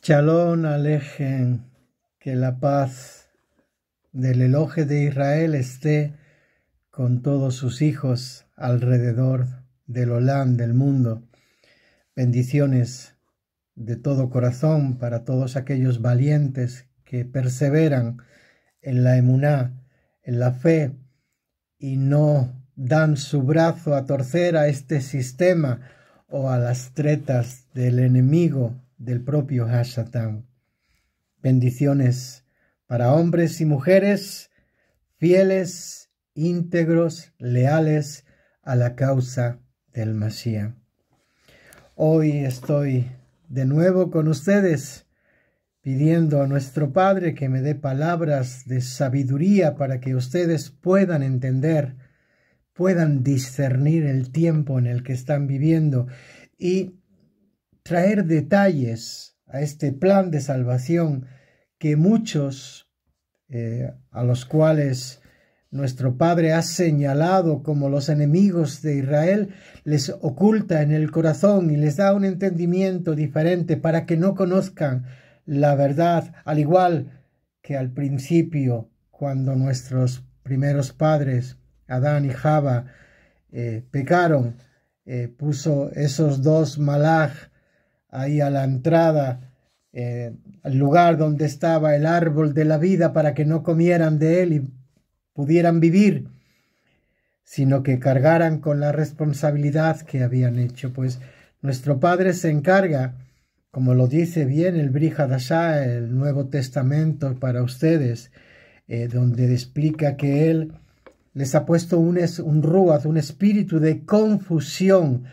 Shalom Alejem, que la paz del Elohe de Israel esté con todos sus hijos alrededor del Olam, del mundo. Bendiciones de todo corazón para todos aquellos valientes que perseveran en la emuná, en la fe, y no dan su brazo a torcer a este sistema o a las tretas del enemigo del propio Hashatán. Bendiciones para hombres y mujeres fieles, íntegros, leales a la causa del Mashiach. Hoy estoy de nuevo con ustedes pidiendo a nuestro Padre que me dé palabras de sabiduría para que ustedes puedan entender, puedan discernir el tiempo en el que están viviendo y traer detalles a este plan de salvación que muchos, a los cuales nuestro Padre ha señalado como los enemigos de Israel, les oculta en el corazón y les da un entendimiento diferente para que no conozcan la verdad, al igual que al principio, cuando nuestros primeros padres, Adán y Java, pecaron, puso esos dos malaj ahí a la entrada, al lugar donde estaba el árbol de la vida para que no comieran de él y pudieran vivir, sino que cargaran con la responsabilidad que habían hecho. Pues nuestro Padre se encarga, como lo dice bien el Brit Hadashah, el Nuevo Testamento para ustedes, donde explica que Él les ha puesto un ruach, un espíritu de confusión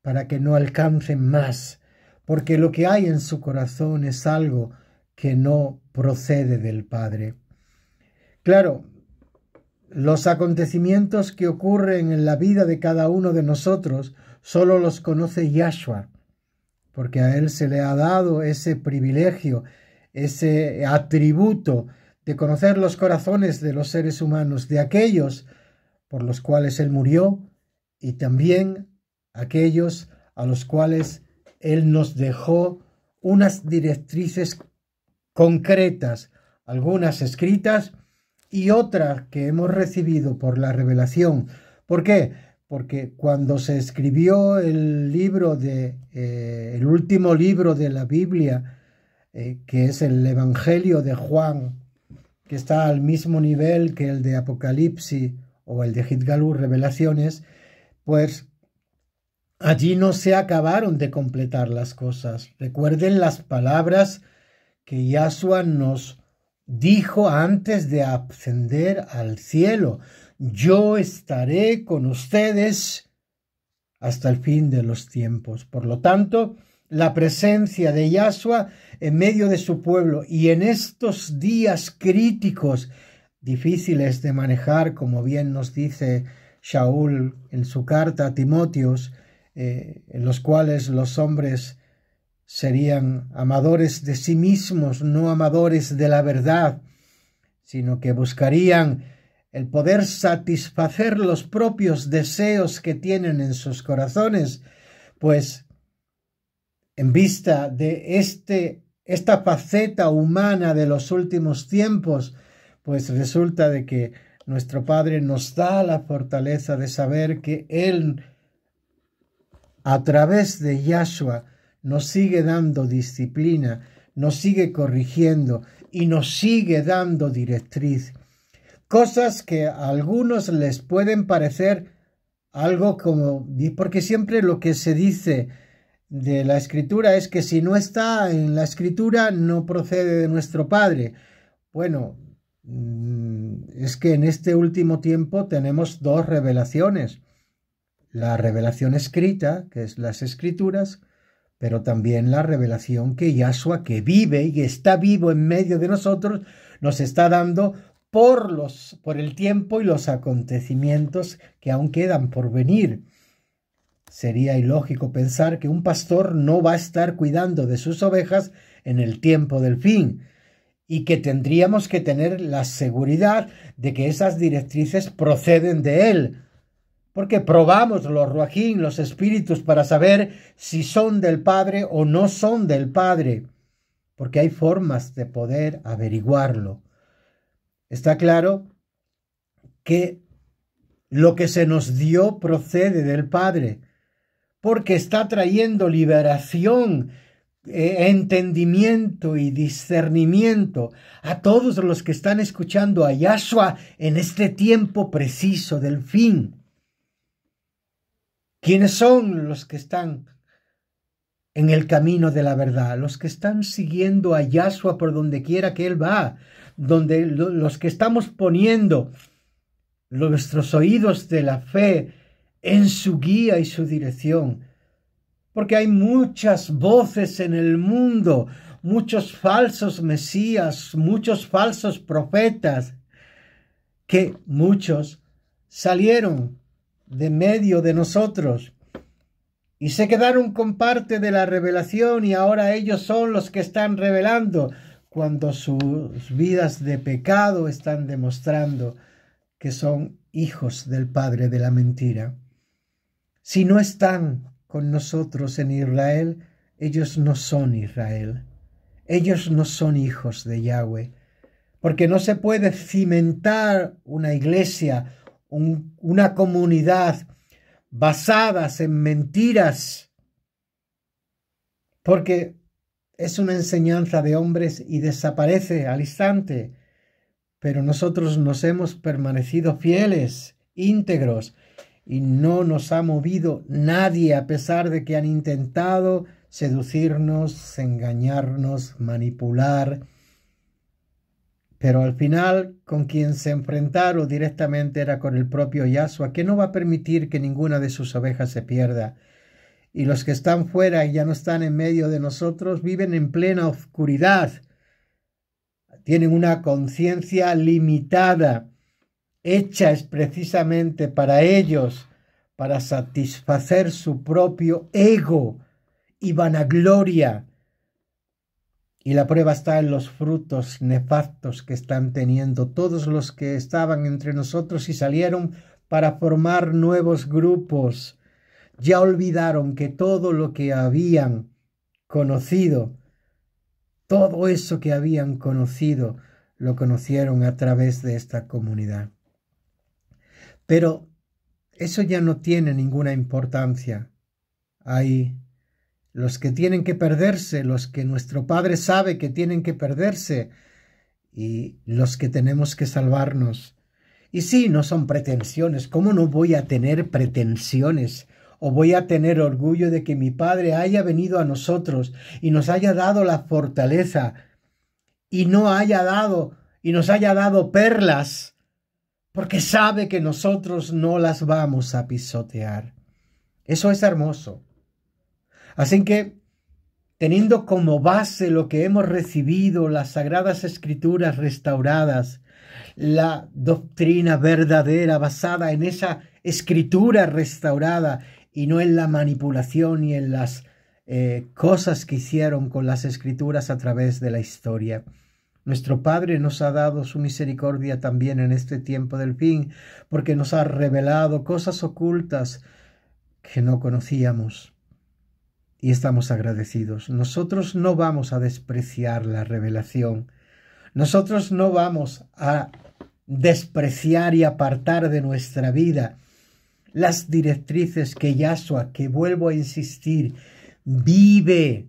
para que no alcancen más, porque lo que hay en su corazón es algo que no procede del Padre. Claro, los acontecimientos que ocurren en la vida de cada uno de nosotros solo los conoce Yahshua, porque a Él se le ha dado ese privilegio, ese atributo de conocer los corazones de los seres humanos, de aquellos por los cuales Él murió y también aquellos a los cuales Él nos dejó unas directrices concretas, algunas escritas y otras que hemos recibido por la revelación. ¿Por qué? Porque cuando se escribió el último libro de la Biblia, que es el Evangelio de Juan, que está al mismo nivel que el de Apocalipsis o el de Hitgalú, Revelaciones, pues allí no se acabaron de completar las cosas. Recuerden las palabras que Yahshua nos dijo antes de ascender al cielo: yo estaré con ustedes hasta el fin de los tiempos. Por lo tanto, la presencia de Yahshua en medio de su pueblo y en estos días críticos, difíciles de manejar, como bien nos dice Shaul en su carta a Timoteos, en los cuales los hombres serían amadores de sí mismos, no amadores de la verdad, sino que buscarían el poder satisfacer los propios deseos que tienen en sus corazones. Pues en vista de esta faceta humana de los últimos tiempos, pues resulta de que nuestro Padre nos da la fortaleza de saber que Él, a través de Yahshua, nos sigue dando disciplina, nos sigue corrigiendo y nos sigue dando directriz. Cosas que a algunos les pueden parecer algo como, porque siempre lo que se dice de la Escritura es que si no está en la Escritura no procede de nuestro Padre. Bueno, es que en este último tiempo tenemos dos revelaciones: la revelación escrita, que es las Escrituras, pero también la revelación que Yahshua, que vive y que está vivo en medio de nosotros, nos está dando por el tiempo y los acontecimientos que aún quedan por venir. Sería ilógico pensar que un pastor no va a estar cuidando de sus ovejas en el tiempo del fin, y que tendríamos que tener la seguridad de que esas directrices proceden de Él, porque probamos los ruajín, los espíritus, para saber si son del Padre o no son del Padre. porque hay formas de poder averiguarlo. Está claro que lo que se nos dio procede del Padre, porque está trayendo liberación, entendimiento y discernimiento a todos los que están escuchando a Yahshua en este tiempo preciso del fin. ¿Quiénes son los que están en el camino de la verdad? Los que están siguiendo a Yahshua por donde quiera que Él va, los que estamos poniendo nuestros oídos de la fe en su guía y su dirección. Porque hay muchas voces en el mundo, muchos falsos mesías, muchos falsos profetas, que muchos salieron de medio de nosotros y se quedaron con parte de la revelación, y ahora ellos son los que están revelando, cuando sus vidas de pecado están demostrando que son hijos del padre de la mentira. Si no están con nosotros en Israel, ellos no son Israel. Ellos no son hijos de Yahweh, porque no se puede cimentar una iglesia, una comunidad basadas en mentiras, porque es una enseñanza de hombres y desaparece al instante. Pero nosotros nos hemos permanecido fieles, íntegros, y no nos ha movido nadie, a pesar de que han intentado seducirnos, engañarnos, manipular. Pero al final, con quien se enfrentaron directamente era con el propio Yahshua, que no va a permitir que ninguna de sus ovejas se pierda. Y los que están fuera y ya no están en medio de nosotros viven en plena oscuridad. Tienen una conciencia limitada, hecha es precisamente para ellos, para satisfacer su propio ego y vanagloria. Y la prueba está en los frutos nefastos que están teniendo todos los que estaban entre nosotros y salieron para formar nuevos grupos. Ya olvidaron que todo lo que habían conocido, todo eso que habían conocido, lo conocieron a través de esta comunidad. Pero eso ya no tiene ninguna importancia. Hay los que tienen que perderse, los que nuestro Padre sabe que tienen que perderse, y los que tenemos que salvarnos. Y sí, no son pretensiones. ¿Cómo no voy a tener pretensiones? ¿O voy a tener orgullo de que mi Padre haya venido a nosotros y nos haya dado la fortaleza y nos haya dado perlas, porque sabe que nosotros no las vamos a pisotear? Eso es hermoso. Así que, teniendo como base lo que hemos recibido, las Sagradas Escrituras restauradas, la doctrina verdadera basada en esa escritura restaurada y no en la manipulación y en las cosas que hicieron con las escrituras a través de la historia. Nuestro Padre nos ha dado su misericordia también en este tiempo del fin, porque nos ha revelado cosas ocultas que no conocíamos. Y estamos agradecidos. Nosotros no vamos a despreciar la revelación. Nosotros no vamos a despreciar y apartar de nuestra vida las directrices que Yahshua, que vuelvo a insistir, vive.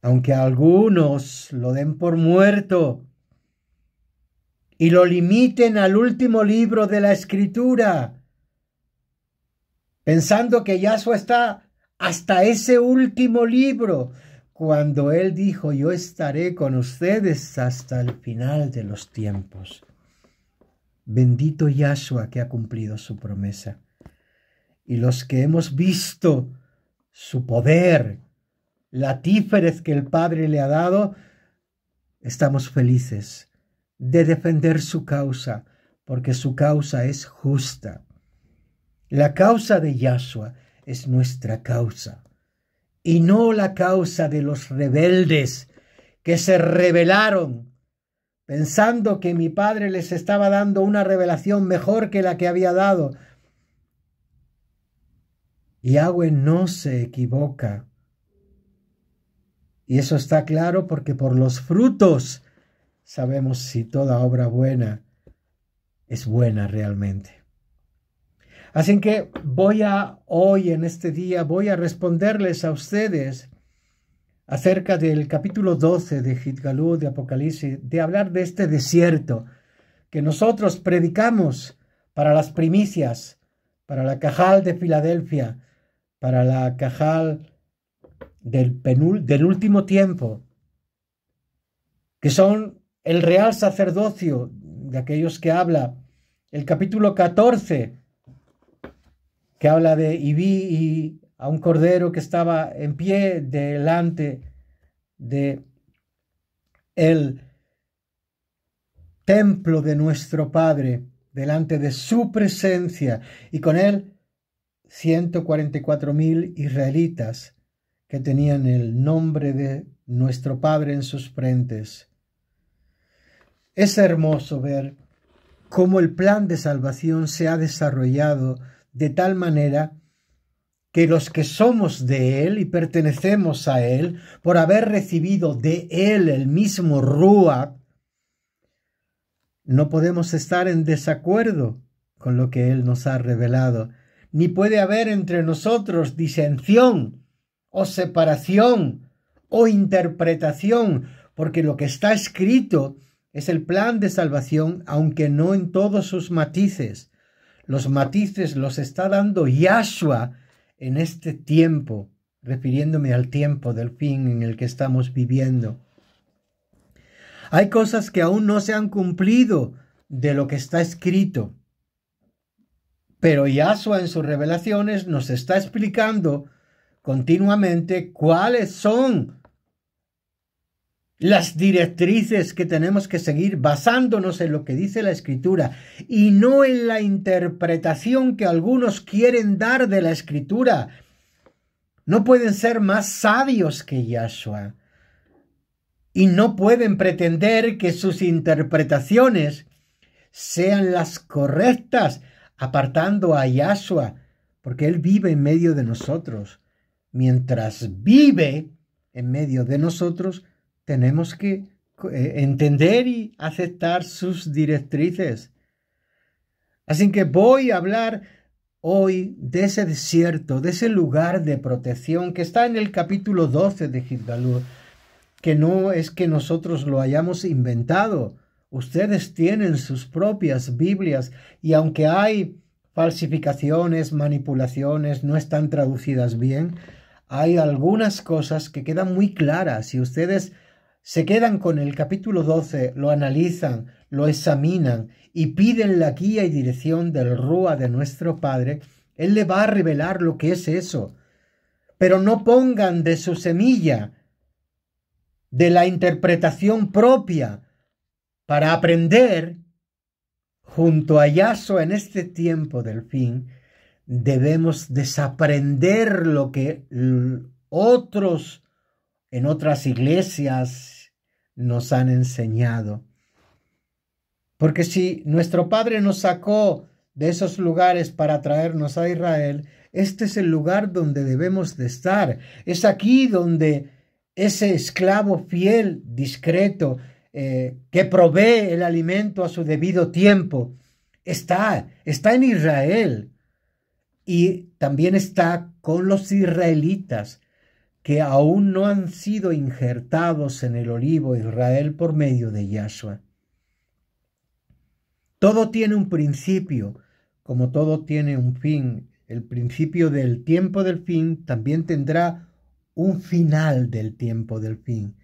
Aunque algunos lo den por muerto y lo limiten al último libro de la Escritura, pensando que Yahshua está hasta ese último libro, cuando Él dijo: yo estaré con ustedes hasta el final de los tiempos. Bendito Yahshua, que ha cumplido su promesa. Y los que hemos visto su poder, la tíferez que el Padre le ha dado, estamos felices de defender su causa, porque su causa es justa. La causa de Yahshua es nuestra causa, y no la causa de los rebeldes que se rebelaron, pensando que mi Padre les estaba dando una revelación mejor que la que había dado. Yahweh no se equivoca. Y eso está claro porque por los frutos sabemos si toda obra buena es buena realmente. Así que hoy en este día, voy a responderles a ustedes acerca del capítulo 12 de Gitgalú, de Apocalipsis, de hablar de este desierto que nosotros predicamos para las primicias, para la Cajal de Filadelfia, para la Cajal del último tiempo, que son el real sacerdocio de aquellos que habla, el capítulo 14, que habla de y vi a un cordero que estaba en pie delante de el templo de nuestro Padre, delante de su presencia, y con él 144,000 israelitas que tenían el nombre de nuestro Padre en sus frentes. Es hermoso ver cómo el plan de salvación se ha desarrollado de tal manera que los que somos de Él y pertenecemos a Él, por haber recibido de Él el mismo Ruach, no podemos estar en desacuerdo con lo que Él nos ha revelado, ni puede haber entre nosotros disensión o separación o interpretación, porque lo que está escrito es el plan de salvación, aunque no en todos sus matices. Los matices los está dando Yahshua en este tiempo, refiriéndome al tiempo del fin en el que estamos viviendo. Hay cosas que aún no se han cumplido de lo que está escrito, pero Yahshua en sus revelaciones nos está explicando continuamente cuáles son las directrices que tenemos que seguir basándonos en lo que dice la Escritura y no en la interpretación que algunos quieren dar de la Escritura. No pueden ser más sabios que Yahshua y no pueden pretender que sus interpretaciones sean las correctas, apartando a Yahshua, porque Él vive en medio de nosotros. Mientras vive en medio de nosotros, tenemos que entender y aceptar sus directrices. Así que voy a hablar hoy de ese desierto, de ese lugar de protección que está en el capítulo 12 de Gitgalú, que no es que nosotros lo hayamos inventado. Ustedes tienen sus propias Biblias y aunque hay falsificaciones, manipulaciones, no están traducidas bien, hay algunas cosas que quedan muy claras. Si ustedes se quedan con el capítulo 12, lo analizan, lo examinan y piden la guía y dirección del Ruach de nuestro Padre, Él le va a revelar lo que es eso. Pero no pongan de su semilla, de la interpretación propia, para aprender junto a Yahshua en este tiempo del fin. Debemos desaprender lo que otros en otras iglesias nos han enseñado. Porque si nuestro Padre nos sacó de esos lugares para traernos a Israel, este es el lugar donde debemos de estar. Es aquí donde ese esclavo fiel, discreto, que provee el alimento a su debido tiempo, está en Israel. Y también está con los israelitas que aún no han sido injertados en el olivo Israel por medio de Yahshua. Todo tiene un principio, como todo tiene un fin. El principio del tiempo del fin también tendrá un final del tiempo del fin.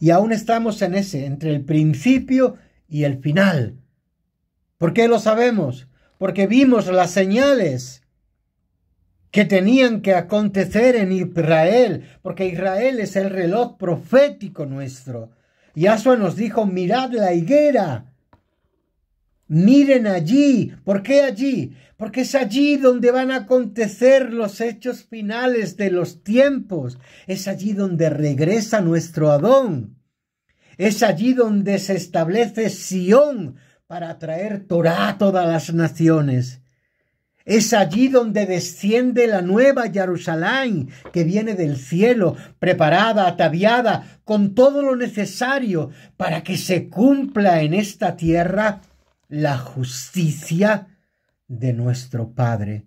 Y aún estamos en entre el principio y el final. ¿Por qué lo sabemos? Porque vimos las señales que tenían que acontecer en Israel, porque Israel es el reloj profético nuestro. Yahshua nos dijo, mirad la higuera, miren allí. ¿Por qué allí? Porque es allí donde van a acontecer los hechos finales de los tiempos. Es allí donde regresa nuestro Adón. Es allí donde se establece Sión para traer Torá a todas las naciones. Es allí donde desciende la nueva Jerusalén que viene del cielo, preparada, ataviada, con todo lo necesario para que se cumpla en esta tierra la justicia de nuestro Padre.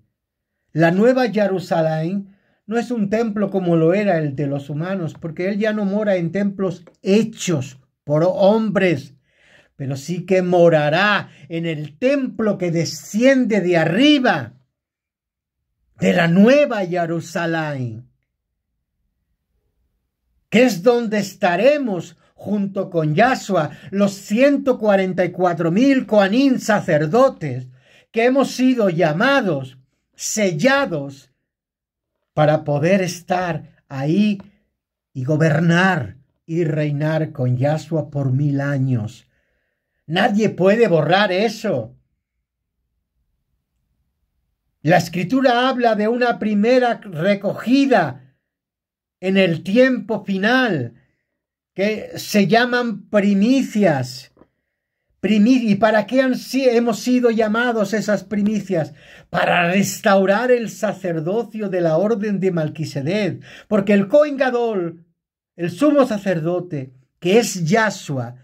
La nueva Jerusalén no es un templo como lo era el de los humanos, porque Él ya no mora en templos hechos por hombres, pero sí que morará en el templo que desciende de arriba, de la nueva Jerusalén, que es donde estaremos junto con Yahshua, los 144,000 Coanín sacerdotes, que hemos sido llamados, sellados, para poder estar ahí y gobernar y reinar con Yahshua por 1000 años. Nadie puede borrar eso. La Escritura habla de una primera recogida en el tiempo final, que se llaman primicias. ¿Y para qué hemos sido llamados esas primicias? Para restaurar el sacerdocio de la orden de Melquisedec, porque el Cohen Gadol, el sumo sacerdote, que es Yahshua,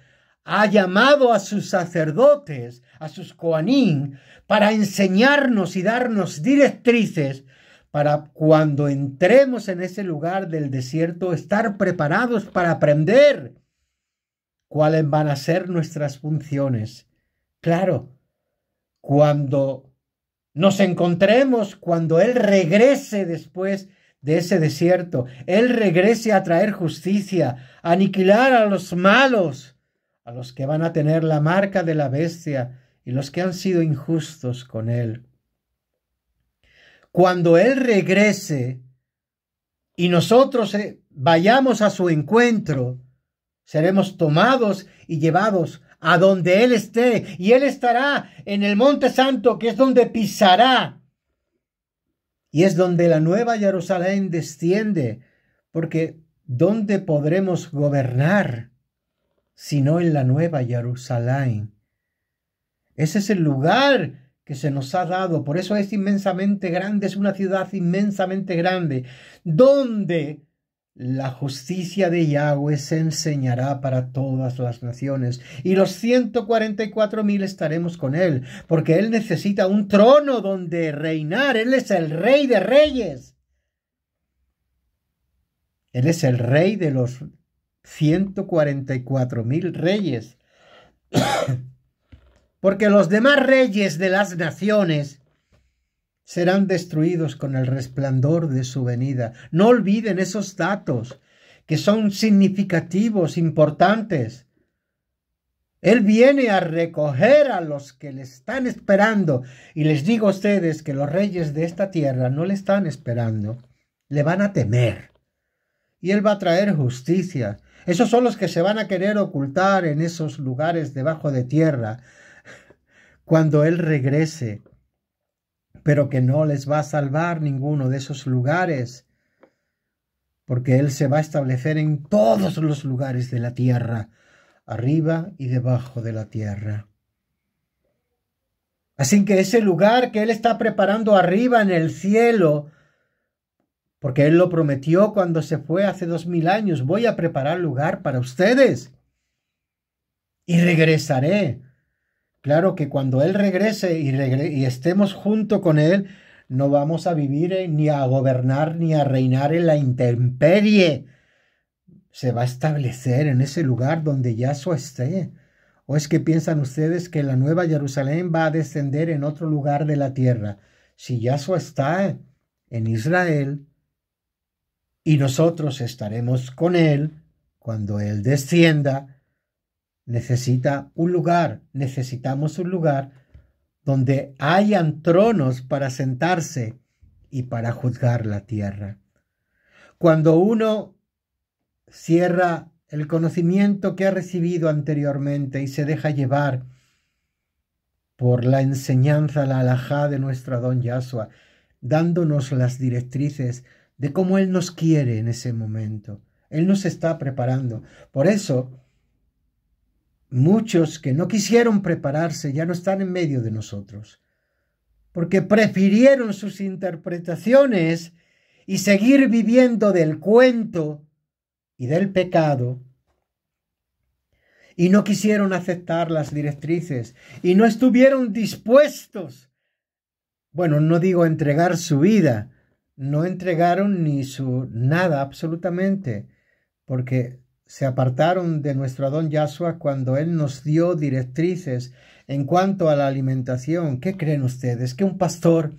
ha llamado a sus sacerdotes, a sus Coanín, para enseñarnos y darnos directrices para cuando entremos en ese lugar del desierto, estar preparados para aprender cuáles van a ser nuestras funciones. Claro, cuando nos encontremos, cuando Él regrese después de ese desierto, Él regrese a traer justicia, a aniquilar a los malos, a los que van a tener la marca de la bestia y los que han sido injustos con Él. Cuando Él regrese y nosotros vayamos a su encuentro, seremos tomados y llevados a donde Él esté, y Él estará en el Monte Santo, que es donde pisará, y es donde la nueva Jerusalén desciende, porque ¿dónde podremos gobernar sino en la nueva Jerusalén? Ese es el lugar que se nos ha dado, por eso es inmensamente grande, es una ciudad inmensamente grande, donde la justicia de Yahweh se enseñará para todas las naciones, y los 144,000 estaremos con Él, porque Él necesita un trono donde reinar. Él es el Rey de Reyes. Él es el Rey de los 144,000 reyes. Porque los demás reyes de las naciones serán destruidos con el resplandor de su venida. No olviden esos datos que son significativos, importantes. Él viene a recoger a los que le están esperando. Y les digo a ustedes que los reyes de esta tierra no le están esperando. Le van a temer. Y Él va a traer justicia. Esos son los que se van a querer ocultar en esos lugares debajo de tierra cuando Él regrese, pero que no les va a salvar ninguno de esos lugares, porque Él se va a establecer en todos los lugares de la tierra, arriba y debajo de la tierra. Así que ese lugar que Él está preparando arriba en el cielo, porque Él lo prometió cuando se fue hace 2000 años, voy a preparar lugar para ustedes y regresaré. Claro que cuando Él regrese y estemos junto con Él, no vamos a vivir ni a gobernar ni a reinar en la intemperie. Se va a establecer en ese lugar donde Yahshua esté. ¿O es que piensan ustedes que la nueva Jerusalén va a descender en otro lugar de la tierra? Si Yahshua está en Israel y nosotros estaremos con Él cuando Él descienda, necesitamos un lugar donde hayan tronos para sentarse y para juzgar la tierra. Cuando uno cierra el conocimiento que ha recibido anteriormente y se deja llevar por la enseñanza, la alajá de nuestro Adón Yahshua, dándonos las directrices de cómo Él nos quiere en ese momento. Él nos está preparando. Por eso, muchos que no quisieron prepararse ya no están en medio de nosotros, porque prefirieron sus interpretaciones y seguir viviendo del cuento y del pecado, y no quisieron aceptar las directrices y no estuvieron dispuestos, bueno, no digo entregar su vida, no entregaron ni su nada absolutamente, porque se apartaron de nuestro Adón Yahshua cuando Él nos dio directrices en cuanto a la alimentación. ¿Qué creen ustedes? ¿Que un pastor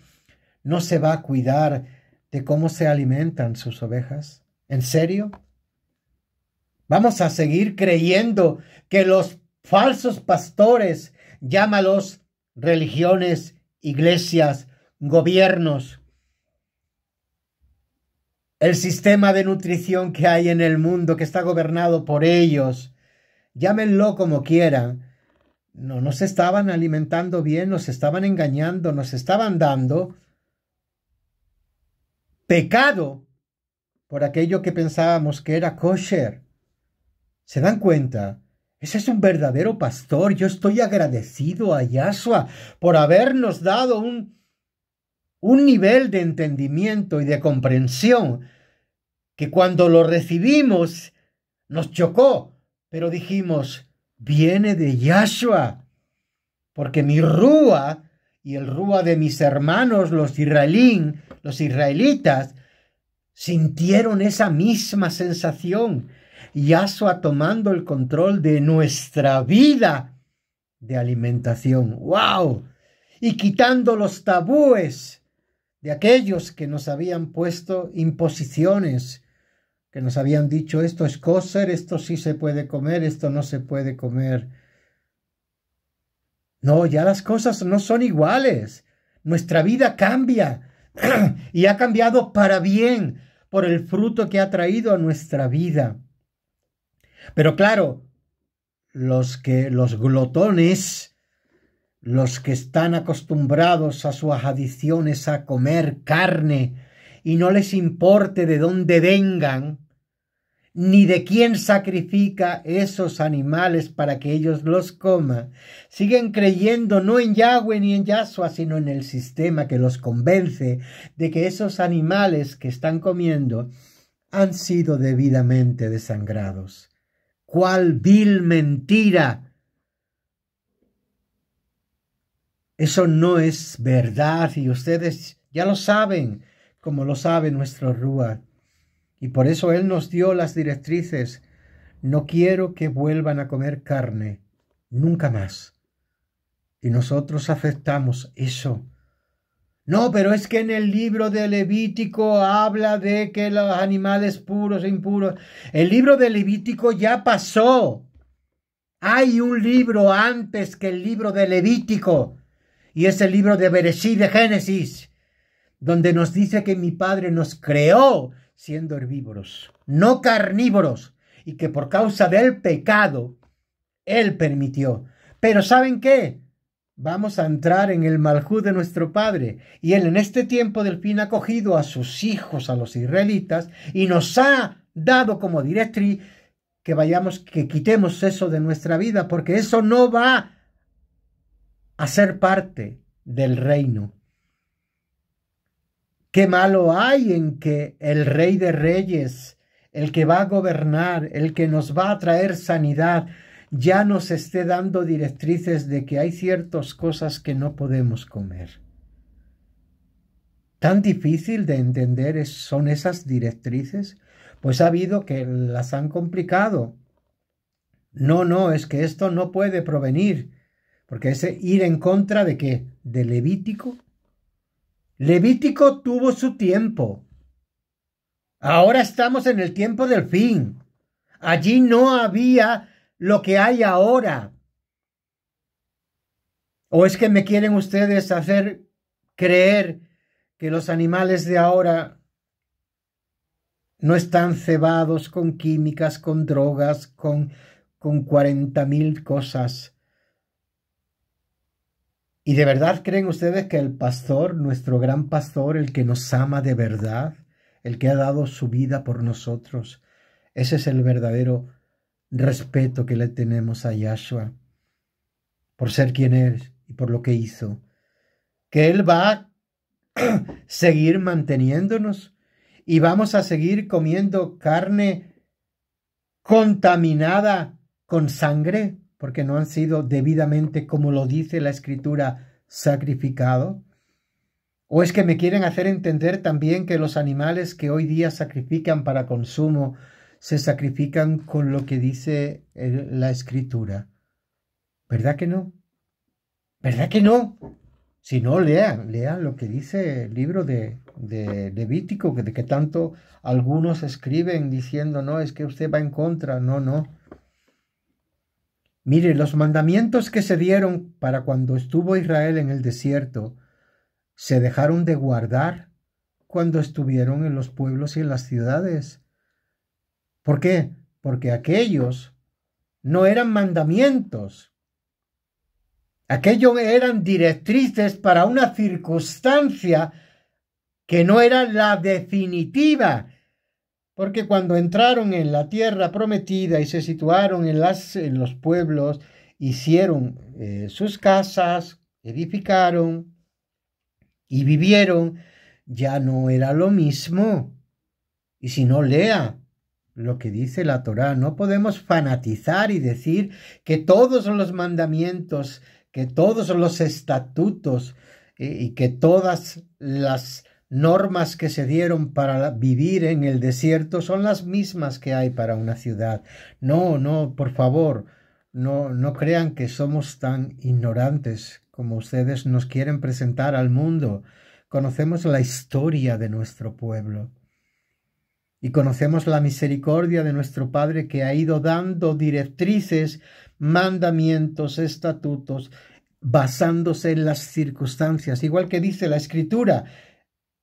no se va a cuidar de cómo se alimentan sus ovejas? ¿En serio? ¿Vamos a seguir creyendo que los falsos pastores, llámalos religiones, iglesias, gobiernos, el sistema de nutrición que hay en el mundo que está gobernado por ellos, llámenlo como quieran, no nos estaban alimentando bien, nos estaban engañando, nos estaban dando pecado por aquello que pensábamos que era kosher? ¿Se dan cuenta? Ese es un verdadero pastor. Yo estoy agradecido a Yahshua por habernos dado un nivel de entendimiento y de comprensión que cuando lo recibimos nos chocó, pero dijimos, viene de Yahshua, porque mi rúa y el rúa de mis hermanos, los israelitas, sintieron esa misma sensación. Yahshua tomando el control de nuestra vida de alimentación. ¡Wow! Y quitando los tabúes de aquellos que nos habían puesto imposiciones, que nos habían dicho esto es kosher, esto sí se puede comer, esto no se puede comer. No, ya las cosas no son iguales. Nuestra vida cambia y ha cambiado para bien por el fruto que ha traído a nuestra vida. Pero claro, los glotones, los que están acostumbrados a sus adicciones a comer carne y no les importe de dónde vengan, ni de quién sacrifica esos animales para que ellos los coman, siguen creyendo no en Yahweh ni en Yahshua, sino en el sistema que los convence de que esos animales que están comiendo han sido debidamente desangrados. ¡Cuál vil mentira! Eso no es verdad y ustedes ya lo saben, como lo sabe nuestro Rúa. Y por eso Él nos dio las directrices. No quiero que vuelvan a comer carne, nunca más. Y nosotros aceptamos eso. No, pero es que en el libro de Levítico habla de que los animales puros e impuros. El libro de Levítico ya pasó. Hay un libro antes que el libro de Levítico. Y es el libro de Bereshit, de Génesis, donde nos dice que mi Padre nos creó siendo herbívoros, no carnívoros, y que por causa del pecado Él permitió. Pero ¿saben qué? Vamos a entrar en el Malhut de nuestro Padre. Y Él en este tiempo del fin ha cogido a sus hijos, a los israelitas, y nos ha dado como directriz que quitemos eso de nuestra vida, porque eso no va a ser parte del reino. ¿Qué malo hay en que el Rey de Reyes, el que va a gobernar, el que nos va a traer sanidad, ya nos esté dando directrices de que hay ciertas cosas que no podemos comer? ¿Tan difícil de entender son esas directrices? Pues ha habido que las han complicado. No, es que esto no puede provenir, porque es ir en contra de ¿qué? ¿De Levítico? Levítico tuvo su tiempo. Ahora estamos en el tiempo del fin. Allí no había lo que hay ahora. ¿O es que me quieren ustedes hacer creer que los animales de ahora no están cebados con químicas, con drogas, con 40.000 cosas? ¿Y de verdad creen ustedes que el pastor, nuestro gran pastor, el que nos ama de verdad, el que ha dado su vida por nosotros, ese es el verdadero respeto que le tenemos a Yahshua, por ser quien es y por lo que hizo? que Él va a seguir manteniéndonos y vamos a seguir comiendo carne contaminada con sangre, porque no han sido debidamente, como lo dice la Escritura, sacrificado. ¿O es que me quieren hacer entender también que los animales que hoy día sacrifican para consumo se sacrifican con lo que dice la Escritura? ¿Verdad que no? ¿Verdad que no? Si no, lean lo que dice el libro de Levítico, de que tanto algunos escriben diciendo, no, es que usted va en contra. No, no. Mire, los mandamientos que se dieron para cuando estuvo Israel en el desierto, se dejaron de guardar cuando estuvieron en los pueblos y en las ciudades. ¿Por qué? Porque aquellos no eran mandamientos. Aquello eran directrices para una circunstancia que no era la definitiva, porque cuando entraron en la tierra prometida y se situaron en los pueblos, hicieron sus casas, edificaron y vivieron, ya no era lo mismo. Y si no, lea lo que dice la Torá. No podemos fanatizar y decir que todos los mandamientos, que todos los estatutos y que todas las normas que se dieron para vivir en el desierto son las mismas que hay para una ciudad. No, no, por favor, no crean que somos tan ignorantes como ustedes nos quieren presentar al mundo. Conocemos la historia de nuestro pueblo. Y conocemos la misericordia de nuestro Padre que ha ido dando directrices, mandamientos, estatutos, basándose en las circunstancias. Igual que dice la Escritura,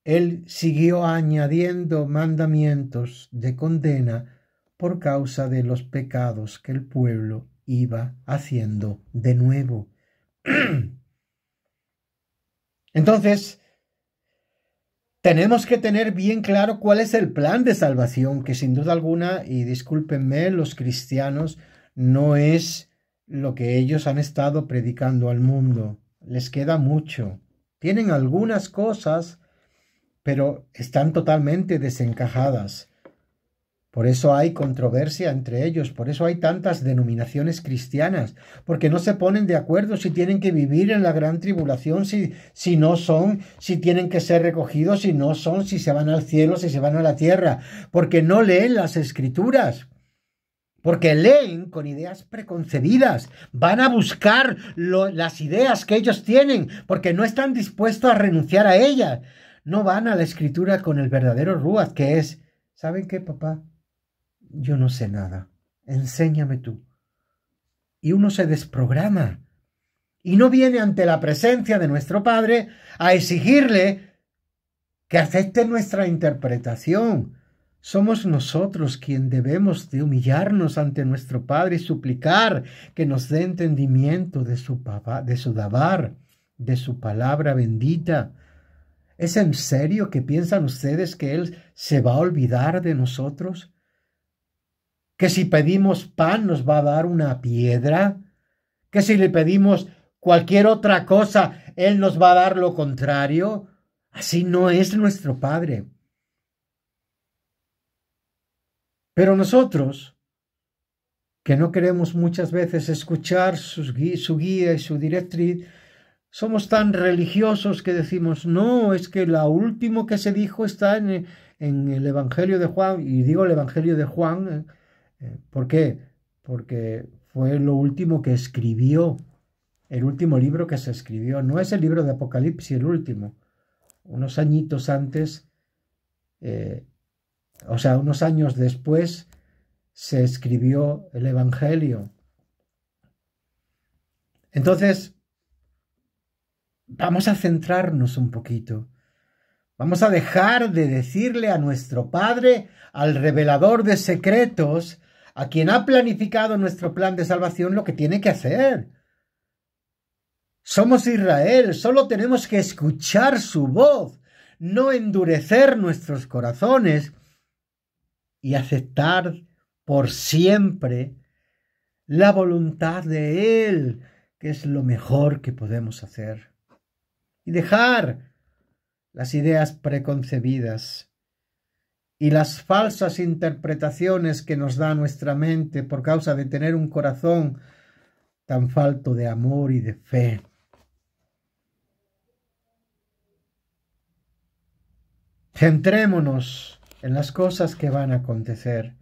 Él siguió añadiendo mandamientos de condena por causa de los pecados que el pueblo iba haciendo de nuevo. Entonces, tenemos que tener bien claro cuál es el plan de salvación, que sin duda alguna, y discúlpenme, los cristianos, no es lo que ellos han estado predicando al mundo. Les queda mucho. Tienen algunas cosas, pero están totalmente desencajadas. Por eso hay controversia entre ellos, por eso hay tantas denominaciones cristianas, porque no se ponen de acuerdo si tienen que vivir en la gran tribulación, si no son, si tienen que ser recogidos, si no son, si se van al cielo, si se van a la tierra, porque no leen las Escrituras, porque leen con ideas preconcebidas, van a buscar las ideas que ellos tienen, porque no están dispuestos a renunciar a ellas, no van a la Escritura con el verdadero ruach, que es, ¿saben qué, papá? Yo no sé nada, enséñame tú. Y uno se desprograma y no viene ante la presencia de nuestro Padre a exigirle que acepte nuestra interpretación. Somos nosotros quien debemos de humillarnos ante nuestro Padre y suplicar que nos dé entendimiento de su dabar, de su palabra bendita. ¿Es en serio que piensan ustedes que Él se va a olvidar de nosotros? ¿Que si pedimos pan nos va a dar una piedra? ¿Que si le pedimos cualquier otra cosa, Él nos va a dar lo contrario? Así no es nuestro Padre. Pero nosotros, que no queremos muchas veces escuchar su guía y su directriz, somos tan religiosos que decimos, no, es que lo último que se dijo está en el Evangelio de Juan, y digo el Evangelio de Juan, ¿por qué? Porque fue lo último que escribió, el último libro que se escribió. No es el libro de Apocalipsis el último. Unos añitos antes, unos años después, se escribió el Evangelio. Entonces, vamos a centrarnos un poquito. Vamos a dejar de decirle a nuestro Padre, al revelador de secretos, a quien ha planificado nuestro plan de salvación, lo que tiene que hacer. Somos Israel, solo tenemos que escuchar su voz, no endurecer nuestros corazones y aceptar por siempre la voluntad de Él, que es lo mejor que podemos hacer. y dejar las ideas preconcebidas y las falsas interpretaciones que nos da nuestra mente por causa de tener un corazón tan falto de amor y de fe. Centrémonos en las cosas que van a acontecer.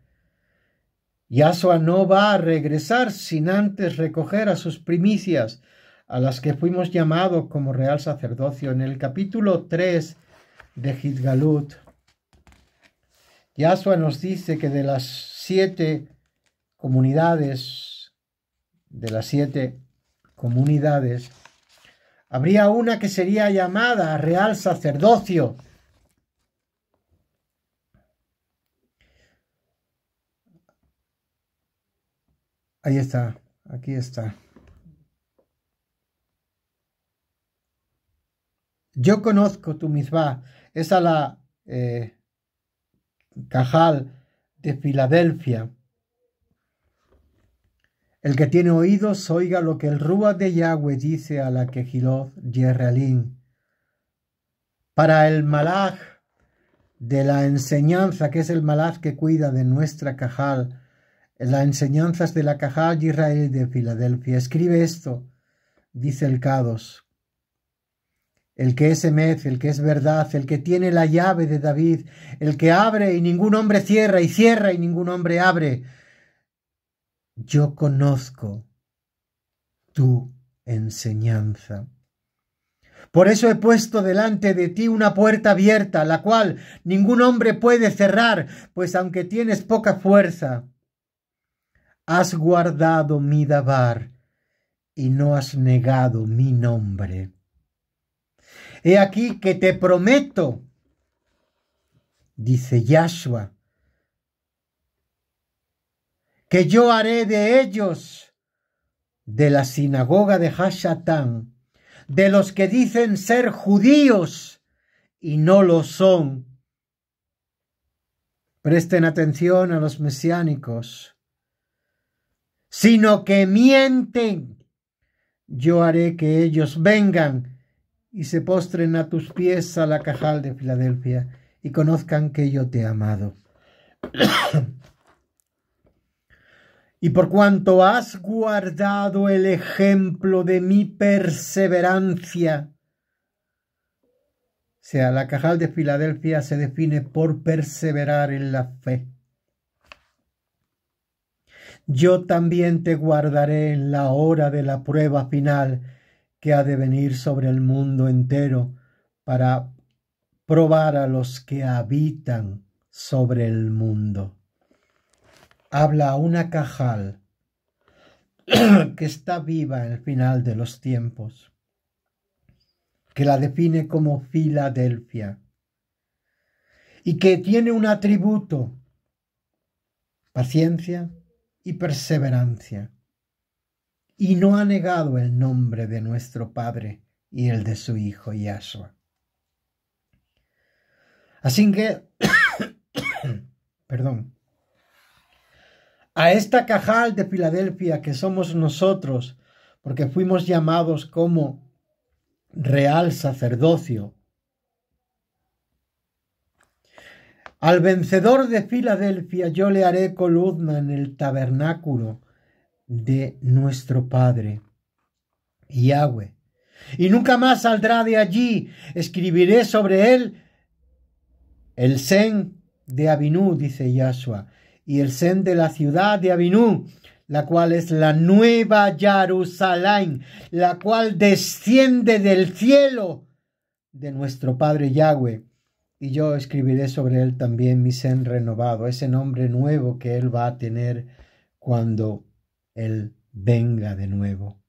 Yahshua no va a regresar sin antes recoger a sus primicias, a las que fuimos llamados como real sacerdocio. En el capítulo 3 de Gitgalut, Yahshua nos dice que de las 7 comunidades, habría una que sería llamada real sacerdocio. Ahí está, aquí está. Yo conozco tu mitzvah, esa la Cajal de Filadelfia. El que tiene oídos, oiga lo que el Ruach de Yahweh dice a la Kehilot Yerrealim. Para el malaj de la enseñanza, que es el malaj que cuida de nuestra Cajal, las enseñanzas de la Cajal Israel de Filadelfia. Escribe esto, dice el Kados. El que es Emet, el que es verdad, el que tiene la llave de David, el que abre y ningún hombre cierra, y cierra y ningún hombre abre. Yo conozco tu enseñanza. Por eso he puesto delante de ti una puerta abierta, la cual ningún hombre puede cerrar, pues aunque tienes poca fuerza, has guardado mi dabar y no has negado mi nombre. He aquí que te prometo, dice Yahshua, que yo haré de ellos, de la sinagoga de Hashatán, de los que dicen ser judíos y no lo son. Presten atención a los mesiánicos, sino que mienten. Yo haré que ellos vengan y se postren a tus pies a la Cajal de Filadelfia y conozcan que yo te he amado. Y por cuanto has guardado el ejemplo de mi perseverancia, o sea, la Cajal de Filadelfia se define por perseverar en la fe. Yo también te guardaré en la hora de la prueba final que ha de venir sobre el mundo entero para probar a los que habitan sobre el mundo. Habla a una Cajal que está viva en el final de los tiempos, que la define como Filadelfia y que tiene un atributo: paciencia y perseverancia, y no ha negado el nombre de nuestro Padre y el de su Hijo Yahshua. Así que, perdón, a esta Cajal de Filadelfia que somos nosotros, porque fuimos llamados como real sacerdocio, al vencedor de Filadelfia yo le haré columna en el tabernáculo de nuestro Padre, Yahweh, y nunca más saldrá de allí. Escribiré sobre él el Sen de Abinú, dice Yahshua, y el Sen de la ciudad de Abinú, la cual es la nueva Jerusalén, la cual desciende del cielo de nuestro Padre Yahweh. Y yo escribiré sobre él también mi Sen renovado, ese nombre nuevo que él va a tener cuando él venga de nuevo.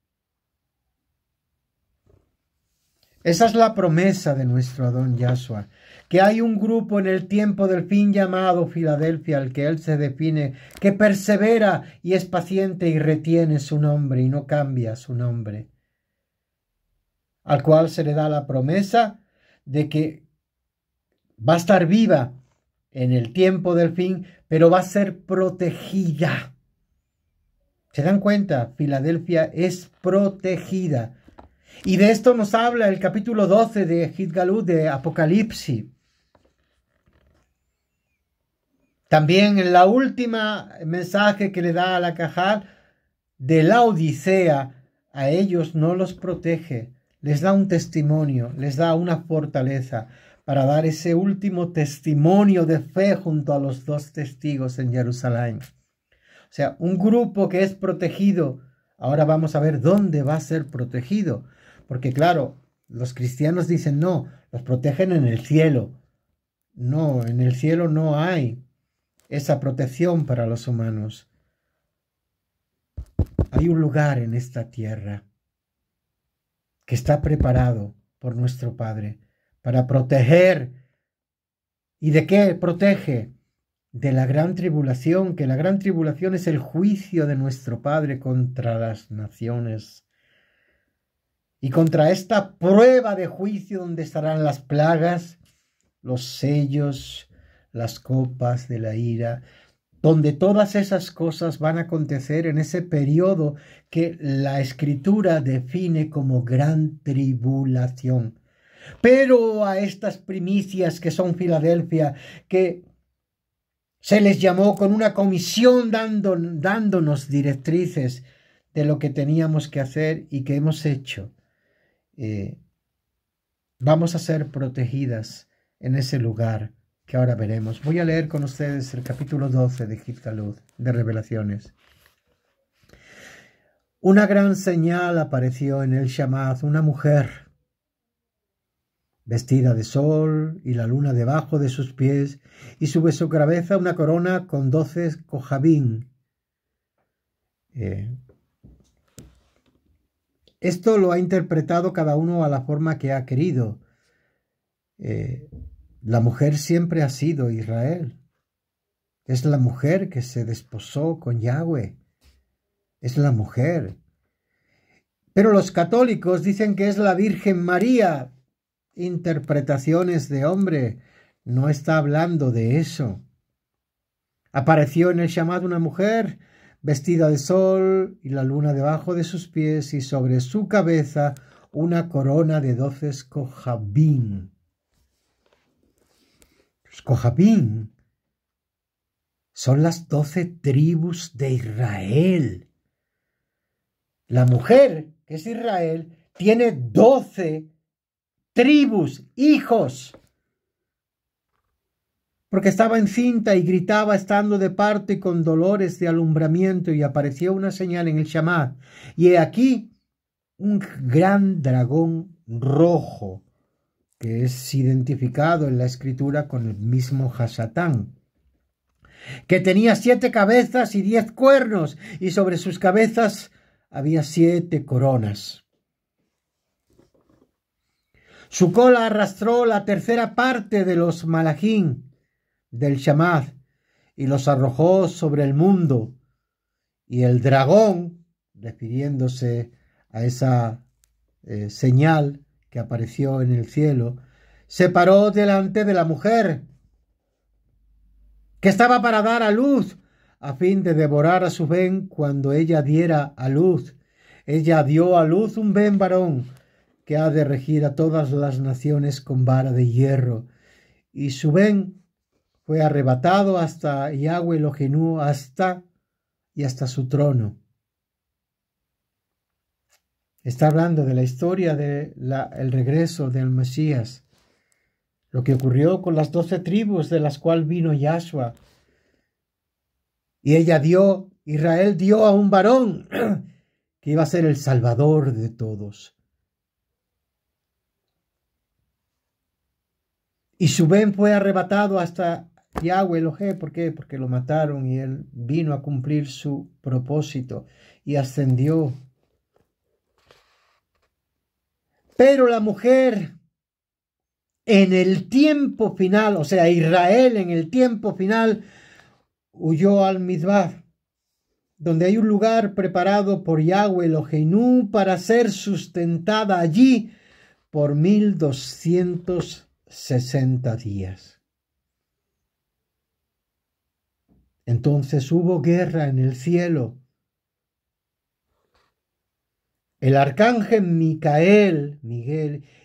Esa es la promesa de nuestro Adón Yahshua, que hay un grupo en el tiempo del fin llamado Filadelfia, al que él se define, que persevera y es paciente y retiene su nombre y no cambia su nombre, al cual se le da la promesa de que va a estar viva en el tiempo del fin, pero va a ser protegida. ¿Se dan cuenta? Filadelfia es protegida. Y de esto nos habla el capítulo 12 de Gitgalut, de Apocalipsis. También en la última mensaje que le da a la Cajal de la Odisea, a ellos no los protege, les da un testimonio, les da una fortaleza para dar ese último testimonio de fe junto a los dos testigos en Jerusalén. O sea, un grupo que es protegido. Ahora vamos a ver dónde va a ser protegido. Porque claro, los cristianos dicen no, los protegen en el cielo. No, en el cielo no hay esa protección para los humanos. Hay un lugar en esta tierra que está preparado por nuestro Padre para proteger. ¿Y de qué protege? De la gran tribulación, que la gran tribulación es el juicio de nuestro Padre contra las naciones. Y contra esta prueba de juicio donde estarán las plagas, los sellos, las copas de la ira, donde todas esas cosas van a acontecer en ese periodo que la Escritura define como gran tribulación. Pero a estas primicias que son Filadelfia, que se les llamó con una comisión dándonos directrices de lo que teníamos que hacer y que hemos hecho, vamos a ser protegidas en ese lugar que ahora veremos. Voy a leer con ustedes el capítulo 12 de Gitgalut, de Revelaciones. Una gran señal apareció en el Shamad, una mujer vestida de sol y la luna debajo de sus pies, y sobre su cabeza una corona con 12 cojabín. Esto lo ha interpretado cada uno a la forma que ha querido. La mujer siempre ha sido Israel. Es la mujer que se desposó con Yahweh. Es la mujer. Pero los católicos dicen que es la Virgen María. Interpretaciones de hombre. No está hablando de eso. Apareció en el Shamad una mujer vestida de sol y la luna debajo de sus pies y sobre su cabeza una corona de 12 cojabín. Los cojabín son las 12 tribus de Israel. La mujer, que es Israel, tiene 12 tribus, hijos. Porque estaba encinta y gritaba estando de parto y con dolores de alumbramiento, y apareció una señal en el Shamad. Y he aquí un gran dragón rojo, que es identificado en la escritura con el mismo Hasatán, que tenía 7 cabezas y 10 cuernos, y sobre sus cabezas había 7 coronas. Su cola arrastró la tercera parte de los malajín del Shamad y los arrojó sobre el mundo. Y el dragón, refiriéndose a esa señal que apareció en el cielo, se paró delante de la mujer que estaba para dar a luz, a fin de devorar a su ben cuando ella diera a luz. Ella dio a luz un ben varón que ha de regir a todas las naciones con vara de hierro, y su ben fue arrebatado hasta Yahweh Elohenu, hasta su trono. Está hablando de la historia del regreso del Mesías, lo que ocurrió con las 12 tribus de las cuales vino Yahshua. Y Israel dio a un varón que iba a ser el Salvador de todos. Y su ben fue arrebatado hasta Yahweh Elohé. ¿Por qué? Porque lo mataron y él vino a cumplir su propósito y ascendió. Pero la mujer en el tiempo final, o sea, Israel en el tiempo final, huyó al Mizbah, donde hay un lugar preparado por Yahweh Elohenu para ser sustentada allí por 1260 días. Entonces hubo guerra en el cielo El arcángel Miguel,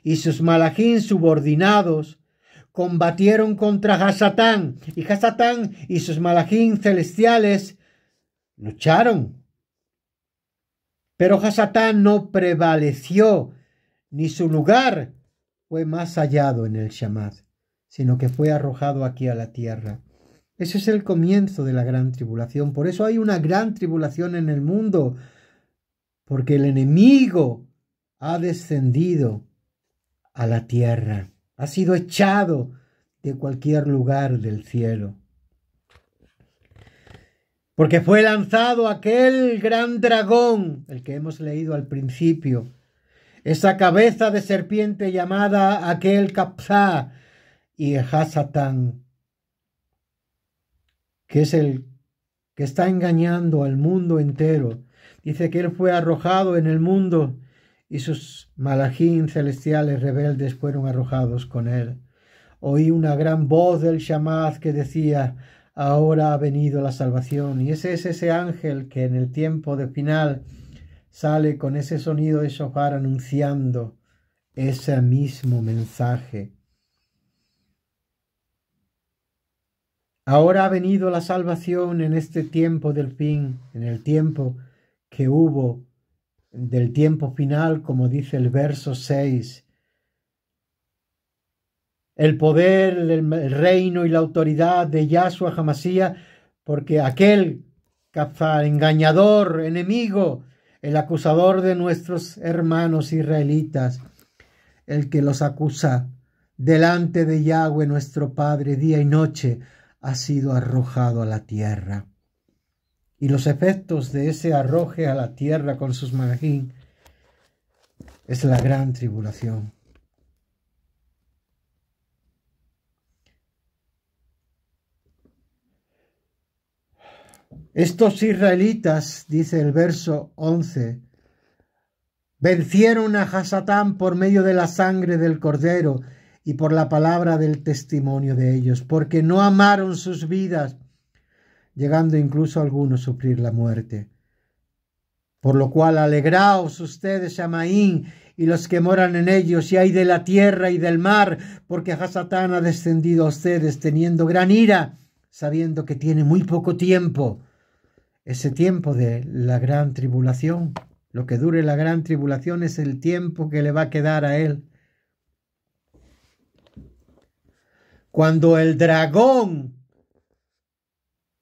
y sus malachín subordinados combatieron contra Hasatán, y Hasatán y sus malachín celestiales lucharon. Pero Hasatán no prevaleció, ni su lugar fue más hallado en el Shamad, sino que fue arrojado aquí a la tierra. Ese es el comienzo de la gran tribulación. Por eso hay una gran tribulación en el mundo, porque el enemigo ha descendido a la tierra, ha sido echado de cualquier lugar del cielo. Porque fue lanzado aquel gran dragón, el que hemos leído al principio, esa cabeza de serpiente llamada aquel Capsá y Hasatán, que es el que está engañando al mundo entero. Dice que él fue arrojado en el mundo y sus malachín celestiales rebeldes fueron arrojados con él. Oí una gran voz del Shamad que decía: ahora ha venido la salvación. Y ese es ese ángel que en el tiempo de final sale con ese sonido de shofar anunciando ese mismo mensaje. Ahora ha venido la salvación en este tiempo del fin, en el tiempo que hubo del tiempo final, como dice el verso 6. El poder, el reino y la autoridad de Yahshua HaMashiach, porque aquel Kafar, engañador, enemigo, el acusador de nuestros hermanos israelitas, el que los acusa delante de Yahweh nuestro Padre día y noche, ha sido arrojado a la tierra. Y los efectos de ese arroje a la tierra con sus malachín es la gran tribulación. Estos israelitas, dice el verso 11, vencieron a Hasatán por medio de la sangre del cordero y por la palabra del testimonio de ellos, porque no amaron sus vidas, llegando incluso a algunos a sufrir la muerte. Por lo cual alegraos ustedes, Shamaín, y los que moran en ellos, y hay de la tierra y del mar, porque Hasatán ha descendido a ustedes teniendo gran ira, sabiendo que tiene muy poco tiempo. Ese tiempo de la gran tribulación, lo que dure la gran tribulación es el tiempo que le va a quedar a él. Cuando el dragón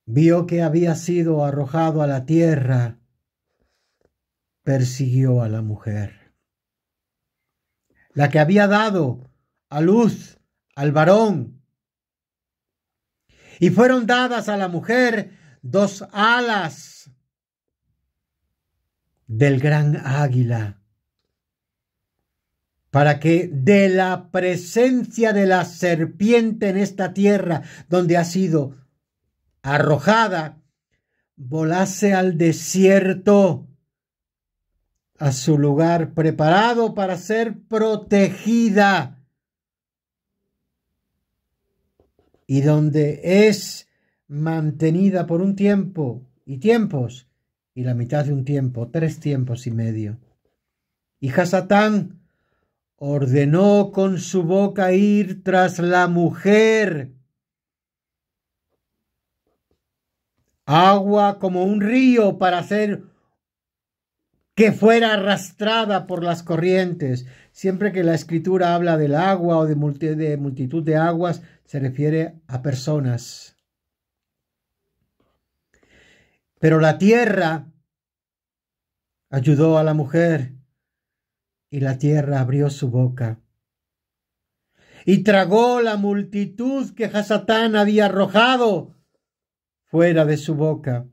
vio que había sido arrojado a la tierra, persiguió a la mujer, la que había dado a luz al varón. Y fueron dadas a la mujer 2 alas del gran águila, para que de la presencia de la serpiente en esta tierra donde ha sido arrojada, volase al desierto, a su lugar preparado para ser protegida, y donde es mantenida por un tiempo y tiempos, y la mitad de un tiempo, 3 tiempos y medio. Y Hasatán ordenó con su boca ir tras la mujer, agua como un río para hacer que fuera arrastrada por las corrientes. Siempre que la Escritura habla del agua o de multitud de aguas, se refiere a personas. Pero la tierra ayudó a la mujer, y la tierra abrió su boca y tragó la multitud que Hasatán había arrojado fuera de su boca.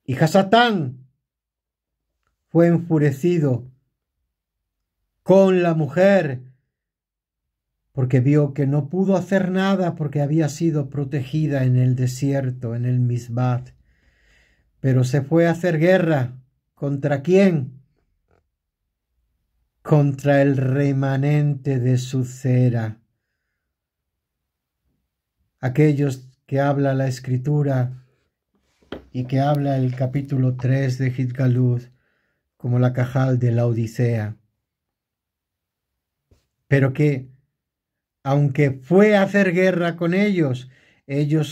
Y Hasatán fue enfurecido con la mujer, porque vio que no pudo hacer nada porque había sido protegida en el desierto, en el Misbat. Pero se fue a hacer guerra. ¿Contra quién? Contra el remanente de su cera. Aquellos que habla la Escritura y que habla el capítulo 3 de Gitgalut, como la Cajal de la Odisea, pero que, aunque fue a hacer guerra con ellos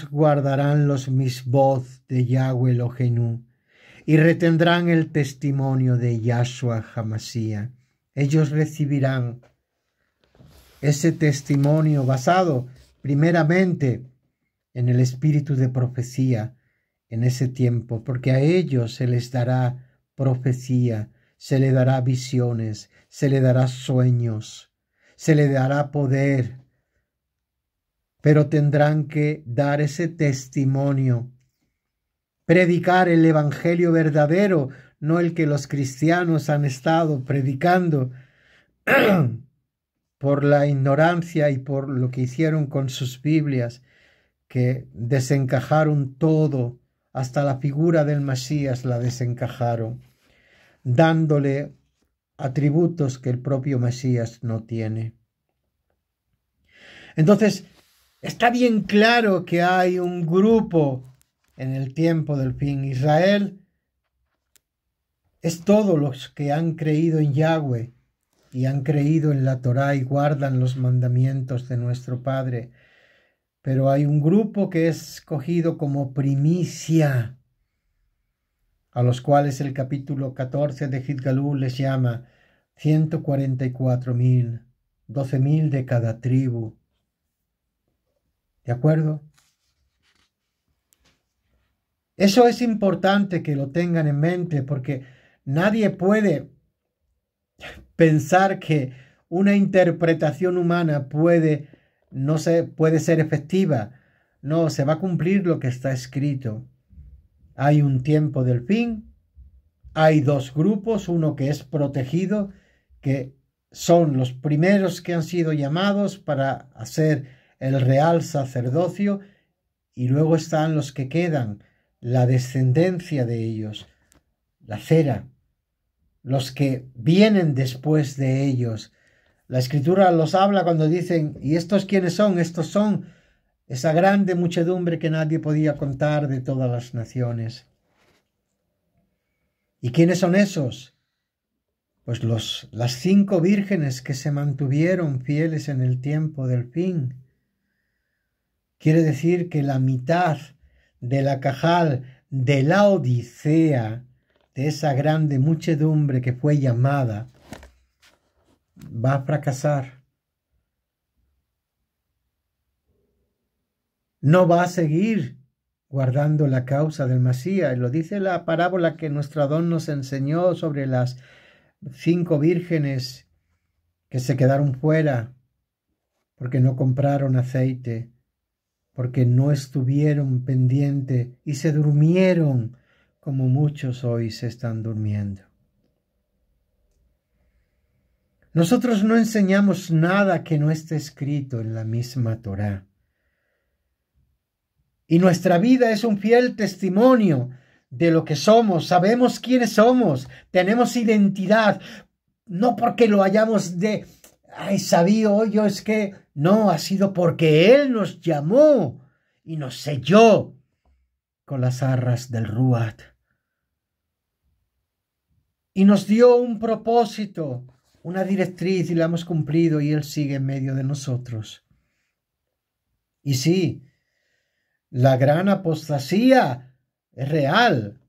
guardarán los misbod de Yahweh Elohenu y retendrán el testimonio de Yahshua Hamashiach. Ellos recibirán ese testimonio basado primeramente en el espíritu de profecía en ese tiempo, porque a ellos se les dará profecía, se les dará visiones, se les dará sueños, se les dará poder, pero tendrán que dar ese testimonio, predicar el evangelio verdadero, no el que los cristianos han estado predicando por la ignorancia y por lo que hicieron con sus Biblias, que desencajaron todo, hasta la figura del Mesías la desencajaron, dándole atributos que el propio Mesías no tiene. Entonces, está bien claro que hay un grupo en el tiempo del fin. Israel es todos los que han creído en Yahweh y han creído en la Torá y guardan los mandamientos de nuestro Padre. Pero hay un grupo que es escogido como primicia, a los cuales el capítulo 14 de Gidgalú les llama 144,000, 12,000 de cada tribu. ¿De acuerdo? Eso es importante que lo tengan en mente, porque nadie puede pensar que una interpretación humana puede ser efectiva. No, se va a cumplir lo que está escrito. Hay un tiempo del fin, hay dos grupos, uno que es protegido, que son los primeros que han sido llamados para hacer el real sacerdocio, y luego están los que quedan, la descendencia de ellos, la cera, los que vienen después de ellos. La Escritura los habla cuando dicen, ¿y estos quiénes son? Estos son esa grande muchedumbre que nadie podía contar de todas las naciones. ¿Y quiénes son esos? Pues las 5 vírgenes que se mantuvieron fieles en el tiempo del fin. Quiere decir que la mitad de la Cajal de la Odisea, de esa grande muchedumbre que fue llamada, va a fracasar. No va a seguir guardando la causa del Mesías. Lo dice la parábola que nuestro Adón nos enseñó sobre las 5 vírgenes que se quedaron fuera porque no compraron aceite, porque no estuvieron pendientes y se durmieron como muchos hoy se están durmiendo. Nosotros no enseñamos nada que no esté escrito en la misma Torá. Y nuestra vida es un fiel testimonio de lo que somos. Sabemos quiénes somos, tenemos identidad, no porque lo hayamos sabido yo, es que no, ha sido porque Él nos llamó y nos selló con las arras del Ruach. Y nos dio un propósito, una directriz, y la hemos cumplido, y Él sigue en medio de nosotros. Y sí, la gran apostasía es real.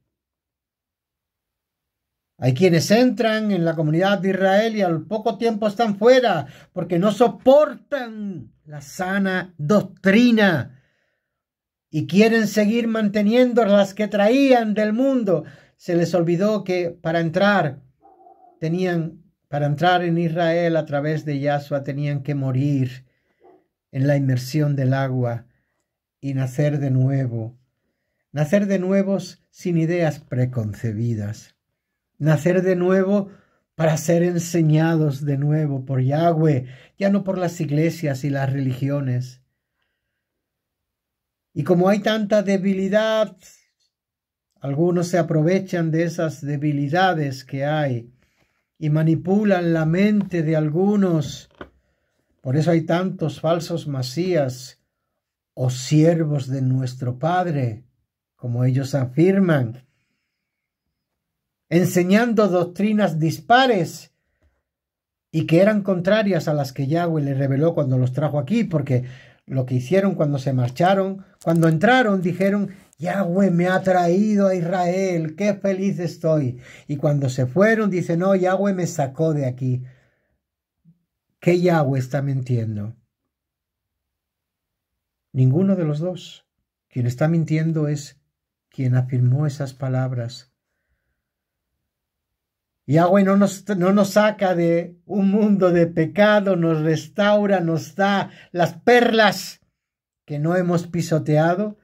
Hay quienes entran en la comunidad de Israel y al poco tiempo están fuera porque no soportan la sana doctrina y quieren seguir manteniendo las que traían del mundo. Se les olvidó que para entrar en Israel a través de Yahshua tenían que morir en la inmersión del agua y nacer de nuevo. Nacer de nuevos sin ideas preconcebidas. Nacer de nuevo para ser enseñados de nuevo por Yahweh, ya no por las iglesias y las religiones. Y como hay tanta debilidad, algunos se aprovechan de esas debilidades que hay y manipulan la mente de algunos. Por eso hay tantos falsos mesías o siervos de nuestro Padre, como ellos afirman. enseñando doctrinas dispares y que eran contrarias a las que Yahweh le reveló cuando los trajo aquí, porque lo que hicieron cuando se marcharon, cuando entraron, dijeron: Yahweh me ha traído a Israel, qué feliz estoy. Y cuando se fueron, dicen: no, Yahweh me sacó de aquí. ¿Qué Yahweh está mintiendo? Ninguno de los dos. Quien está mintiendo es quien afirmó esas palabras. Yahweh no nos saca de un mundo de pecado, nos restaura, nos da las perlas que no hemos pisoteado,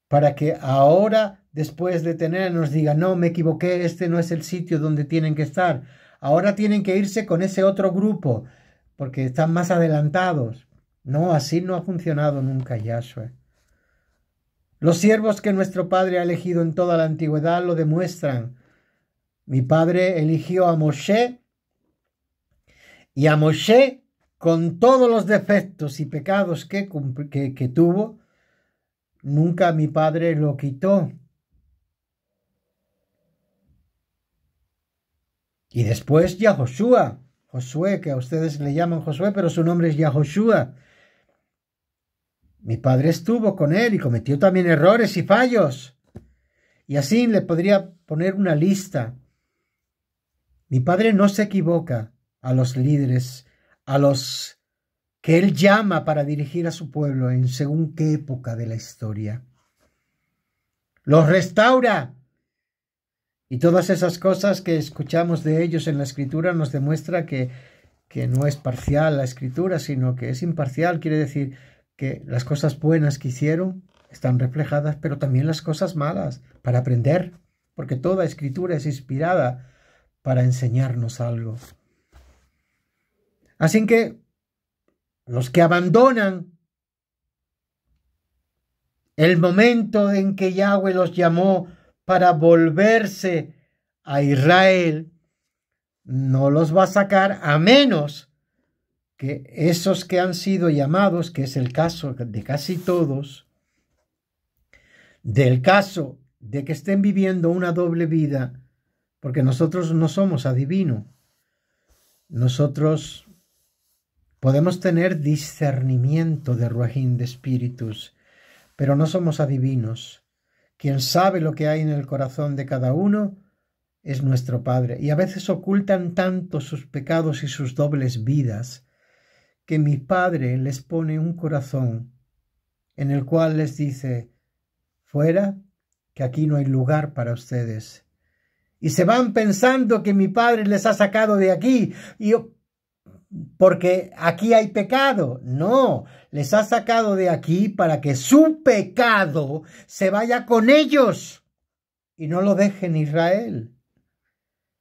para que ahora, después de tener, nos diga: no, me equivoqué, este no es el sitio donde tienen que estar. Ahora tienen que irse con ese otro grupo, porque están más adelantados. No, así no ha funcionado nunca Yahshua. Los siervos que nuestro Padre ha elegido en toda la antigüedad lo demuestran. Mi Padre eligió a Moshe, y a Moshe, con todos los defectos y pecados que tuvo, nunca mi Padre lo quitó. Y después Yahoshua, Josué, que a ustedes le llaman Josué, pero su nombre es Yahoshua. Mi Padre estuvo con él y cometió también errores y fallos. Y así le podría poner una lista. Mi Padre no se equivoca a los líderes, a los que Él llama para dirigir a su pueblo en según qué época de la historia. Los restaura. Y todas esas cosas que escuchamos de ellos en la Escritura nos demuestra que no es parcial la Escritura, sino que es imparcial. Quiere decir que las cosas buenas que hicieron están reflejadas, pero también las cosas malas, para aprender, porque toda Escritura es inspirada para enseñarnos algo. Así que los que abandonan el momento en que Yahweh los llamó para volverse a Israel, no los va a sacar, a menos que esos que han sido llamados, que es el caso de casi todos, del caso de que estén viviendo una doble vida, porque nosotros no somos adivinos. Nosotros podemos tener discernimiento de ruajín, de espíritus, pero no somos adivinos. Quien sabe lo que hay en el corazón de cada uno es nuestro Padre. Y a veces ocultan tanto sus pecados y sus dobles vidas, que mi Padre les pone un corazón en el cual les dice: fuera, que aquí no hay lugar para ustedes. Y se van pensando que mi Padre les ha sacado de aquí, porque aquí hay pecado. No, les ha sacado de aquí para que su pecado se vaya con ellos y no lo deje en Israel.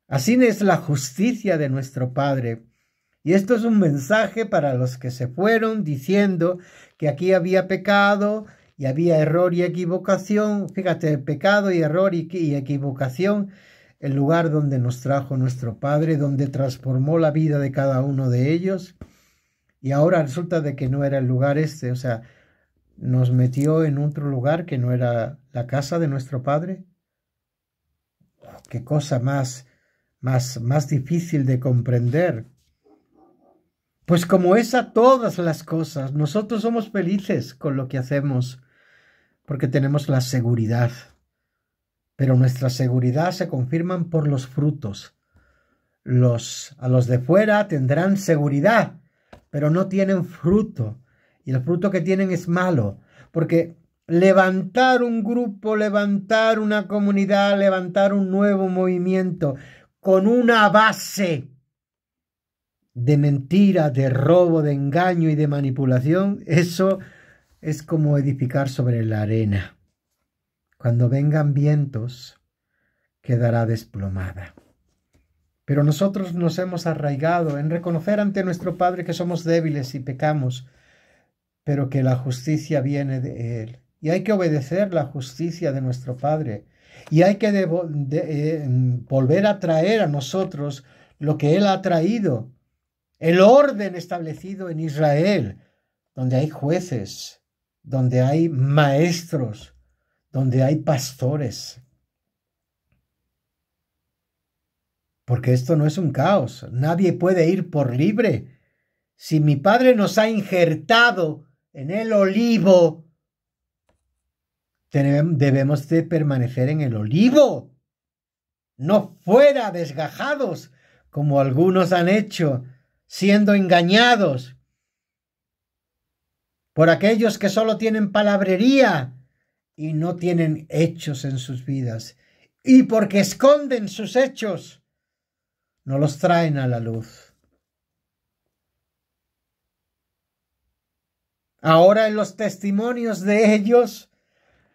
Así es la justicia de nuestro Padre. Y esto es un mensaje para los que se fueron diciendo que aquí había pecado y había error y equivocación. Fíjate, pecado y error y equivocación, el lugar donde nos trajo nuestro Padre, donde transformó la vida de cada uno de ellos. Y ahora resulta de que no era el lugar o sea, nos metió en otro lugar que no era la casa de nuestro Padre. Qué cosa más difícil de comprender. Pues como es a todas las cosas, nosotros somos felices con lo que hacemos, porque tenemos la seguridad. Pero nuestra seguridad se confirman por los frutos. A los de fuera tendrán seguridad, pero no tienen fruto. Y el fruto que tienen es malo, porque levantar un grupo, levantar una comunidad, levantar un nuevo movimiento con una base de mentira, de robo, de engaño y de manipulación, eso es como edificar sobre la arena. Cuando vengan vientos, quedará desplomada. Pero nosotros nos hemos arraigado en reconocer ante nuestro Padre que somos débiles y pecamos, pero que la justicia viene de Él. Y hay que obedecer la justicia de nuestro Padre. Y hay que volver a traer a nosotros lo que Él ha traído. El orden establecido en Israel, donde hay jueces, donde hay maestros, donde hay pastores. Porque esto no es un caos. Nadie puede ir por libre. Si mi Padre nos ha injertado en el olivo, debemos de permanecer en el olivo, no fuera desgajados, como algunos han hecho, siendo engañados por aquellos que solo tienen palabrería y no tienen hechos en sus vidas. Y porque esconden sus hechos, no los traen a la luz. Ahora en los testimonios de ellos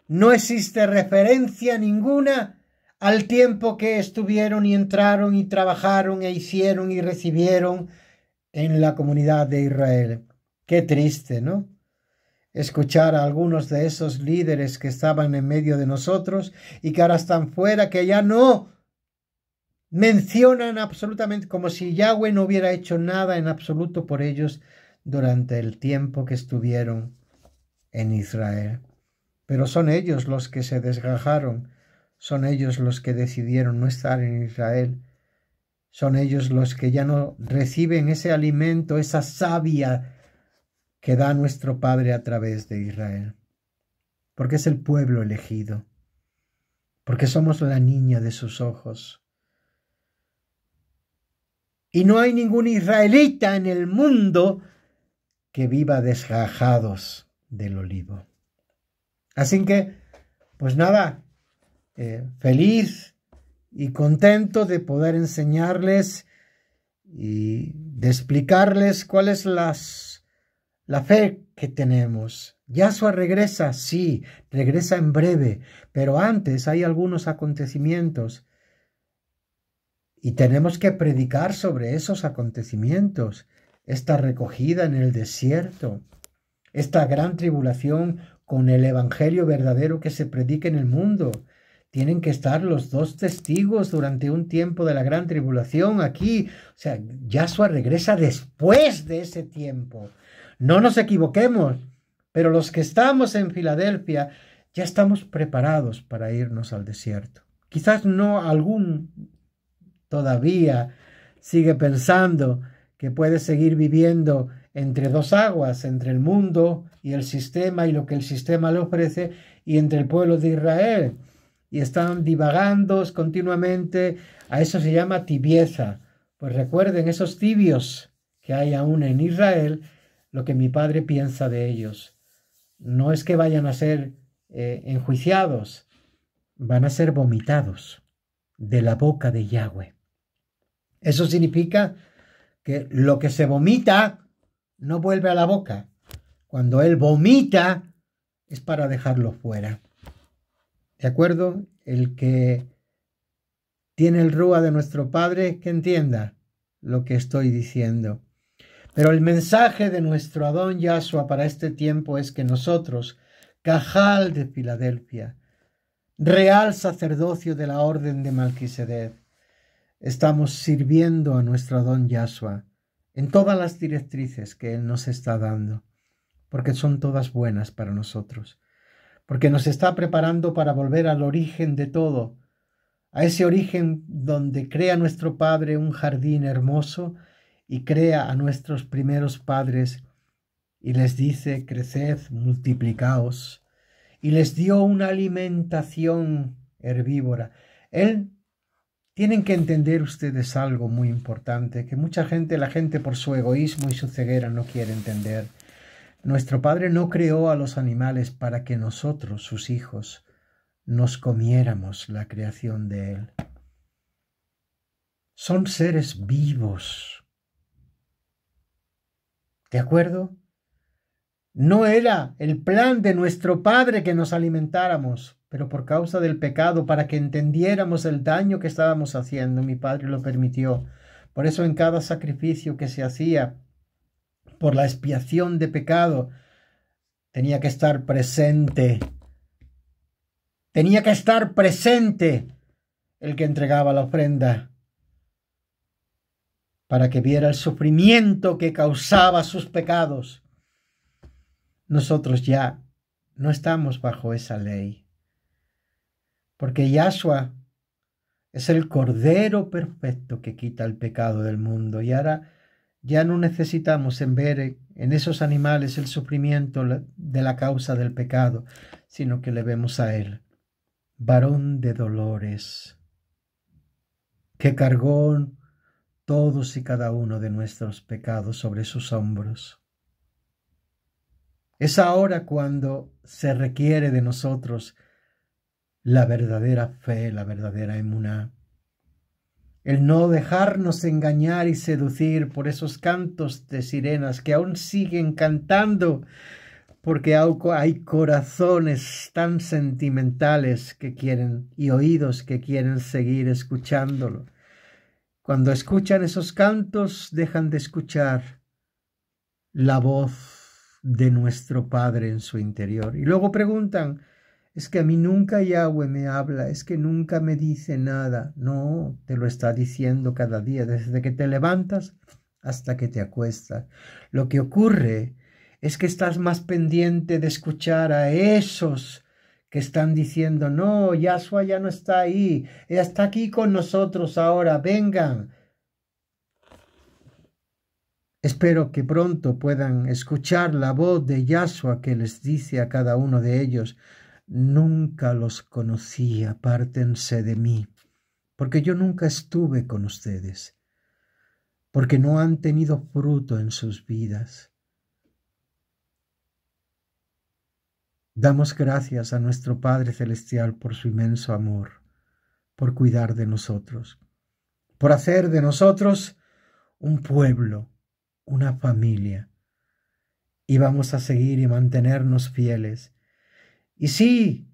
no existe referencia ninguna al tiempo que estuvieron y entraron y trabajaron e hicieron y recibieron en la comunidad de Israel. Qué triste, ¿no? Escuchar a algunos de esos líderes que estaban en medio de nosotros y que ahora están fuera, que ya no mencionan absolutamente, como si Yahweh no hubiera hecho nada en absoluto por ellos durante el tiempo que estuvieron en Israel. Pero son ellos los que se desgajaron, son ellos los que decidieron no estar en Israel, son ellos los que ya no reciben ese alimento, esa savia que da nuestro Padre a través de Israel, porque es el pueblo elegido, porque somos la niña de sus ojos. Y no hay ningún israelita en el mundo que viva desgajados del olivo. Así que, pues nada, feliz y contento de poder enseñarles y de explicarles cuál es la fe que tenemos. Yahshua regresa, sí, regresa en breve, pero antes hay algunos acontecimientos y tenemos que predicar sobre esos acontecimientos. Esta recogida en el desierto, esta gran tribulación con el evangelio verdadero que se predica en el mundo. Tienen que estar los dos testigos durante un tiempo de la gran tribulación aquí. O sea, Yahshua regresa después de ese tiempo. No nos equivoquemos, pero los que estamos en Filadelfia ya estamos preparados para irnos al desierto. Quizás no algún todavía sigue pensando que puede seguir viviendo entre dos aguas, entre el mundo y el sistema y lo que el sistema le ofrece, y entre el pueblo de Israel. Y están divagando continuamente. A eso se llama tibieza. Pues recuerden, esos tibios que hay aún en Israel, lo que mi Padre piensa de ellos. No es que vayan a ser enjuiciados, van a ser vomitados de la boca de Yahweh. Eso significa que lo que se vomita no vuelve a la boca. Cuando Él vomita es para dejarlo fuera. ¿De acuerdo? El que tiene el Rúa de nuestro Padre, que entienda lo que estoy diciendo. Pero el mensaje de nuestro Adón Yahshua para este tiempo es que nosotros, Cajal de Filadelfia, real sacerdocio de la orden de Melquisedec, estamos sirviendo a nuestro Adón Yahshua en todas las directrices que Él nos está dando, porque son todas buenas para nosotros, porque nos está preparando para volver al origen de todo, a ese origen donde crea nuestro Padre un jardín hermoso y crea a nuestros primeros padres y les dice: creced, multiplicaos, y les dio una alimentación herbívora. Tienen que entender ustedes algo muy importante, que la gente por su egoísmo y su ceguera no quiere entender. Nuestro Padre no creó a los animales para que nosotros, sus hijos, nos comiéramos la creación de Él. Son seres vivos. ¿De acuerdo? No era el plan de nuestro Padre que nos alimentáramos, pero por causa del pecado, para que entendiéramos el daño que estábamos haciendo, mi Padre lo permitió. Por eso en cada sacrificio que se hacía por la expiación de pecado, tenía que estar presente. Tenía que estar presente el que entregaba la ofrenda, para que viera el sufrimiento que causaba sus pecados. Nosotros ya no estamos bajo esa ley, porque Yahshua Es el Cordero perfecto que quita el pecado del mundo. Y ahora ya no necesitamos ver en esos animales el sufrimiento de la causa del pecado, sino que le vemos a Él, varón de dolores, que cargó todos y cada uno de nuestros pecados sobre sus hombros. Es ahora cuando se requiere de nosotros la verdadera fe, la verdadera emuná. El no dejarnos engañar y seducir por esos cantos de sirenas que aún siguen cantando, porque hay corazones tan sentimentales que quieren y oídos que quieren seguir escuchándolo. Cuando escuchan esos cantos, dejan de escuchar la voz de nuestro Padre en su interior. Y luego preguntan, es que a mí nunca Yahweh me habla, es que nunca me dice nada. No, te lo está diciendo cada día, desde que te levantas hasta que te acuestas. Lo que ocurre es que estás más pendiente de escuchar a esos que están diciendo, no, Yahshua ya no está ahí, está aquí con nosotros ahora, vengan. Espero que pronto puedan escuchar la voz de Yahshua que les dice a cada uno de ellos, nunca los conocí, apártense de mí, porque yo nunca estuve con ustedes, porque no han tenido fruto en sus vidas. Damos gracias a nuestro Padre Celestial por su inmenso amor, por cuidar de nosotros, por hacer de nosotros un pueblo, una familia. Y vamos a seguir y mantenernos fieles. Y sí,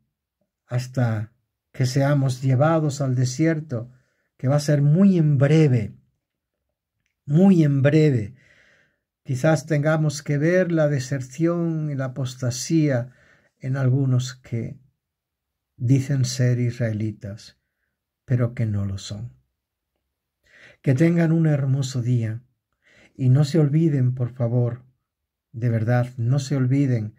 hasta que seamos llevados al desierto, que va a ser muy en breve, muy en breve. Quizás tengamos que ver la deserción y la apostasía en algunos que dicen ser israelitas, pero que no lo son. Que tengan un hermoso día y no se olviden, por favor, de verdad, no se olviden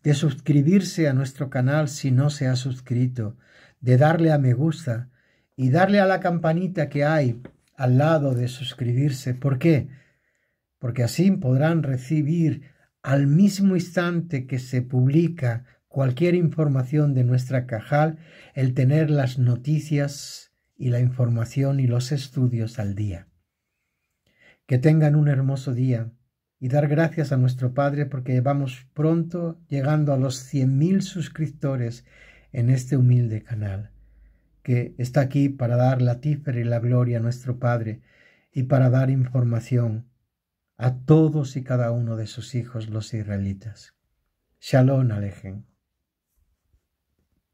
de suscribirse a nuestro canal si no se ha suscrito, de darle a me gusta y darle a la campanita que hay al lado de suscribirse. ¿Por qué? Porque así podrán recibir al mismo instante que se publica cualquier información de nuestra Cajal, el tener las noticias y la información y los estudios al día. Que tengan un hermoso día y dar gracias a nuestro Padre porque vamos pronto llegando a los 100.000 suscriptores en este humilde canal, que está aquí para dar la tífera y la gloria a nuestro Padre y para dar información a todos y cada uno de sus hijos los israelitas. Shalom Alejem.